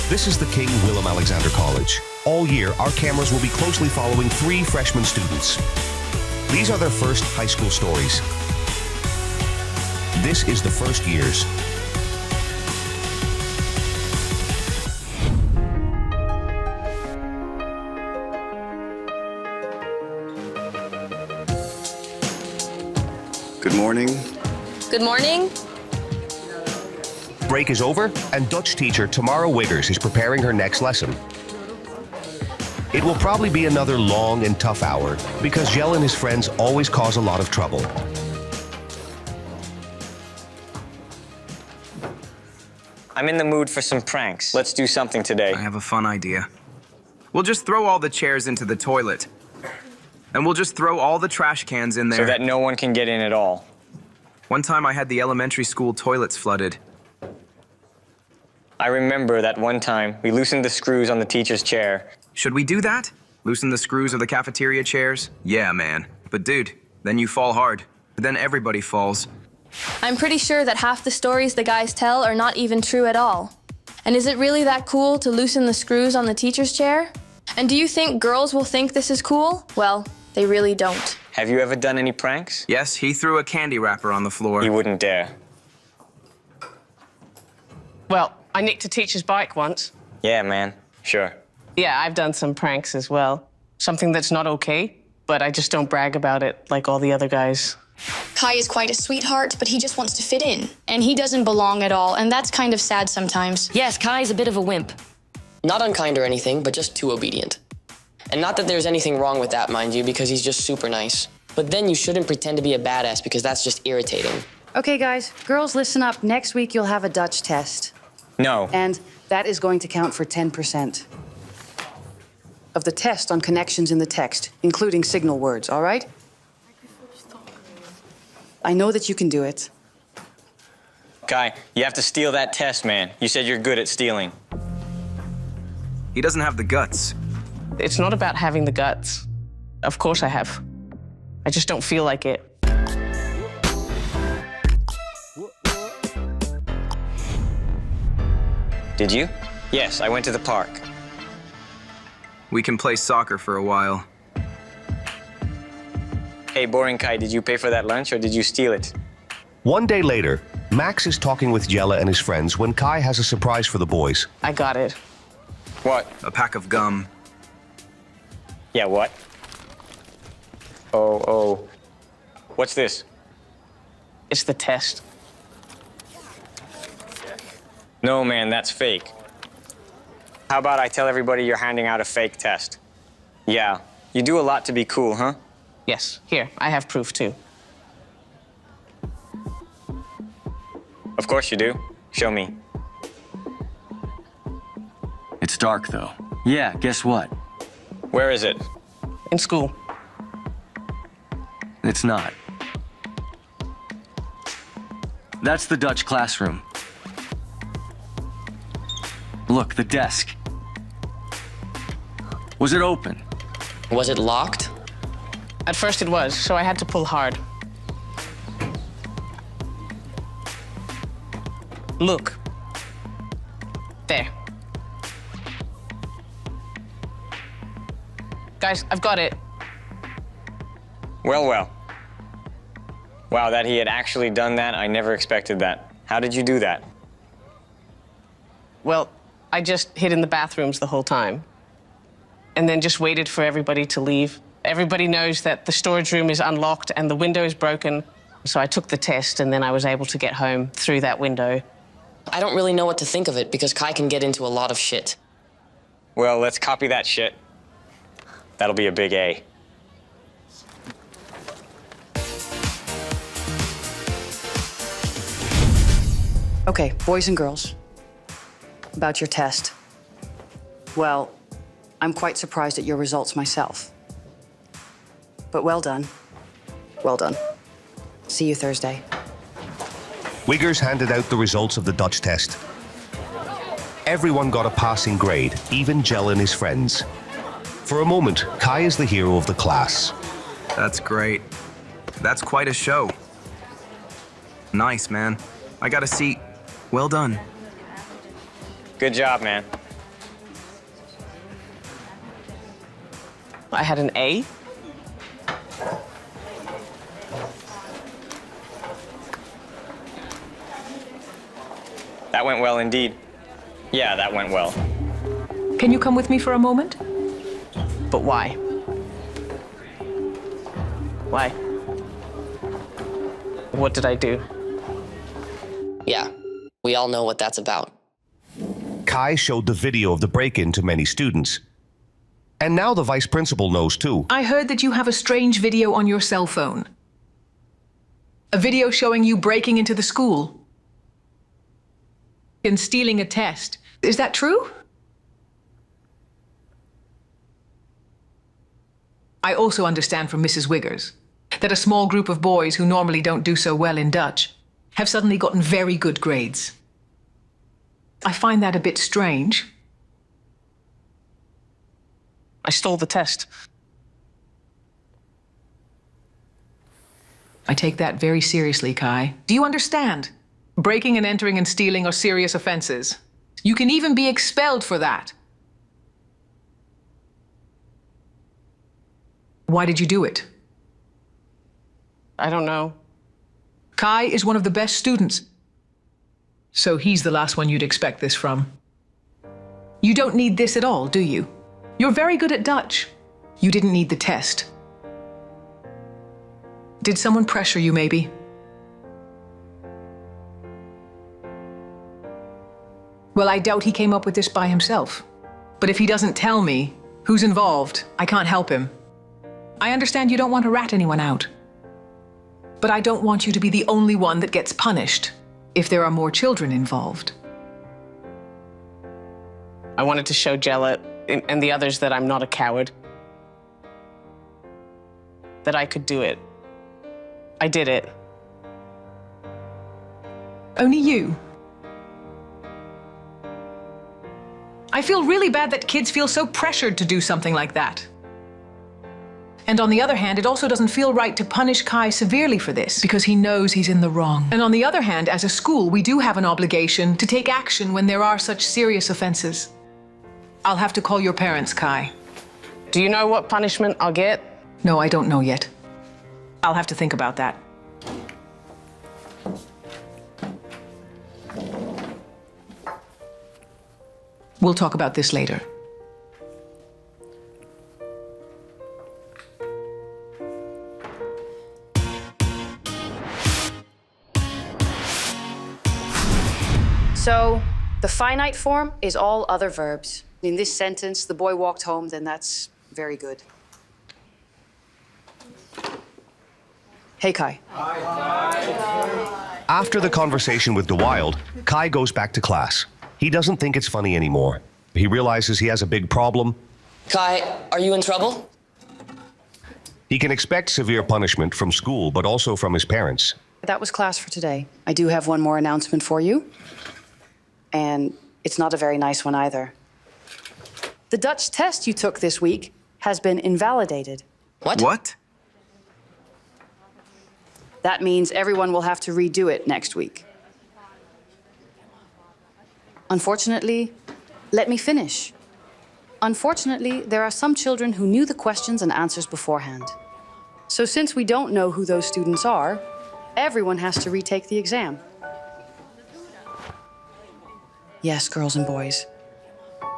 This is the King Willem Alexander College. All year, our cameras will be closely following 3 freshman students. These are their first high school stories. This is the first years. Good morning. Good morning. Break is over, and Dutch teacher Tamara Wiggers is preparing her next lesson. It will probably be another long and tough hour, because Jelle and his friends always cause a lot of trouble. I'm in the mood for some pranks. Let's do something today. I have a fun idea. We'll just throw all the chairs into the toilet. And we'll just throw all the trash cans in there. So that no one can get in at all. One time I had the elementary school toilets flooded. I remember that one time we loosened the screws on the teacher's chair. Should we do that? Loosen the screws of the cafeteria chairs? Yeah, man. But dude, then you fall hard. Then everybody falls. I'm pretty sure that half the stories the guys tell are not even true at all. And is it really that cool to loosen the screws on the teacher's chair? And do you think girls will think this is cool? Well, they really don't. Have you ever done any pranks? Yes, he threw a candy wrapper on the floor. You wouldn't dare. Well, I nicked a teacher's bike once. Yeah, man. Sure. Yeah, I've done some pranks as well. Something that's not okay, but I just don't brag about it like all the other guys. Kai is quite a sweetheart, but he just wants to fit in. And he doesn't belong at all, and that's kind of sad sometimes. Yes, Kai's a bit of a wimp. Not unkind or anything, but just too obedient. And not that there's anything wrong with that, mind you, because he's just super nice. But then you shouldn't pretend to be a badass because that's just irritating. Okay, guys, girls, listen up. Next week, you'll have a Dutch test. No. And that is going to count for 10% of the test on connections in the text, including signal words, all right? I know that you can do it. Kai, you have to steal that test, man. You said you're good at stealing. He doesn't have the guts. It's not about having the guts. Of course I have. I just don't feel like it. Did you? Yes, I went to the park. We can play soccer for a while. Hey, Boring Kai, did you pay for that lunch or did you steal it? One day later, Max is talking with Jelle and his friends when Kai has a surprise for the boys. I got it. What? A pack of gum. Yeah, what? Oh. What's this? It's the test. No, man, that's fake. How about I tell everybody you're handing out a fake test? Yeah, you do a lot to be cool, huh? Yes, here, I have proof too. Of course you do. Show me. It's dark, though. Yeah, guess what? Where is it? In school. It's not. That's the Dutch classroom. Look, the desk. Was it open? Was it locked? At first it was, so I had to pull hard. Look. There. Guys, I've got it. Well. Wow, that he had actually done that, I never expected that. How did you do that? Well, I just hid in the bathrooms the whole time. And then just waited for everybody to leave. Everybody knows that the storage room is unlocked and the window is broken. So I took the test and then I was able to get home through that window. I don't really know what to think of it because Kai can get into a lot of shit. Well, let's copy that shit. That'll be a big A. Okay, boys and girls, about your test. Well, I'm quite surprised at your results myself. But well done. Well done. See you Thursday. Wiggers handed out the results of the Dutch test. Everyone got a passing grade, even Jelle and his friends. For a moment, Kai is the hero of the class. That's great. That's quite a show. Nice, man. I got a seat. Well done. Good job, man. I had an A. That went well indeed. Yeah, that went well. Can you come with me for a moment? But why? Why? What did I do? Yeah, we all know what that's about. Kai showed the video of the break-in to many students. And now the vice principal knows too. I heard that you have a strange video on your cell phone. A video showing you breaking into the school and stealing a test. Is that true? I also understand from Mrs. Wiggers that a small group of boys who normally don't do so well in Dutch have suddenly gotten very good grades. I find that a bit strange. I stole the test. I take that very seriously, Kai. Do you understand? Breaking and entering and stealing are serious offenses. You can even be expelled for that. Why did you do it? I don't know. Kai is one of the best students. So he's the last one you'd expect this from. You don't need this at all, do you? You're very good at Dutch. You didn't need the test. Did someone pressure you, maybe? Well, I doubt he came up with this by himself. But if he doesn't tell me who's involved, I can't help him. I understand you don't want to rat anyone out. But I don't want you to be the only one that gets punished if there are more children involved. I wanted to show Jella and the others that I'm not a coward. That I could do it. I did it. Only you? I feel really bad that kids feel so pressured to do something like that. And on the other hand, it also doesn't feel right to punish Kai severely for this, because he knows he's in the wrong. And on the other hand, as a school, we do have an obligation to take action when there are such serious offenses. I'll have to call your parents, Kai. Do you know what punishment I'll get? No, I don't know yet. I'll have to think about that. We'll talk about this later. So, the finite form is all other verbs. In this sentence, the boy walked home, then that's very good. Hey, Kai. After the conversation with DeWild, Kai goes back to class. He doesn't think it's funny anymore. He realizes he has a big problem. Kai, are you in trouble? He can expect severe punishment from school, but also from his parents. That was class for today. I do have one more announcement for you. And it's not a very nice one either. The Dutch test you took this week has been invalidated. What? What? That means everyone will have to redo it next week. Unfortunately, let me finish. Unfortunately, there are some children who knew the questions and answers beforehand. So since we don't know who those students are, everyone has to retake the exam. Yes, girls and boys,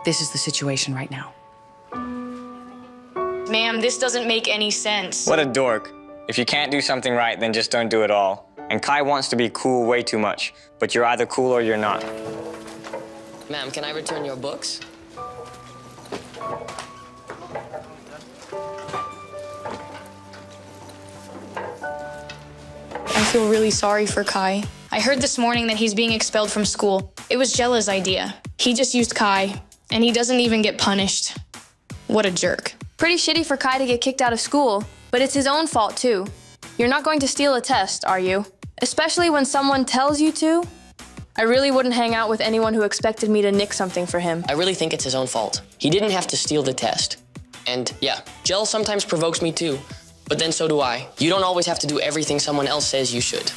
this is the situation right now. Ma'am, this doesn't make any sense. What a dork. If you can't do something right, then just don't do it all. And Kai wants to be cool way too much, but you're either cool or you're not. Ma'am, can I return your books? I feel really sorry for Kai. I heard this morning that he's being expelled from school. It was Jella's idea. He just used Kai, and he doesn't even get punished. What a jerk. Pretty shitty for Kai to get kicked out of school, but it's his own fault too. You're not going to steal a test, are you? Especially when someone tells you to? I really wouldn't hang out with anyone who expected me to nick something for him. I really think it's his own fault. He didn't have to steal the test. And yeah, Jell sometimes provokes me too, but then so do I. You don't always have to do everything someone else says you should.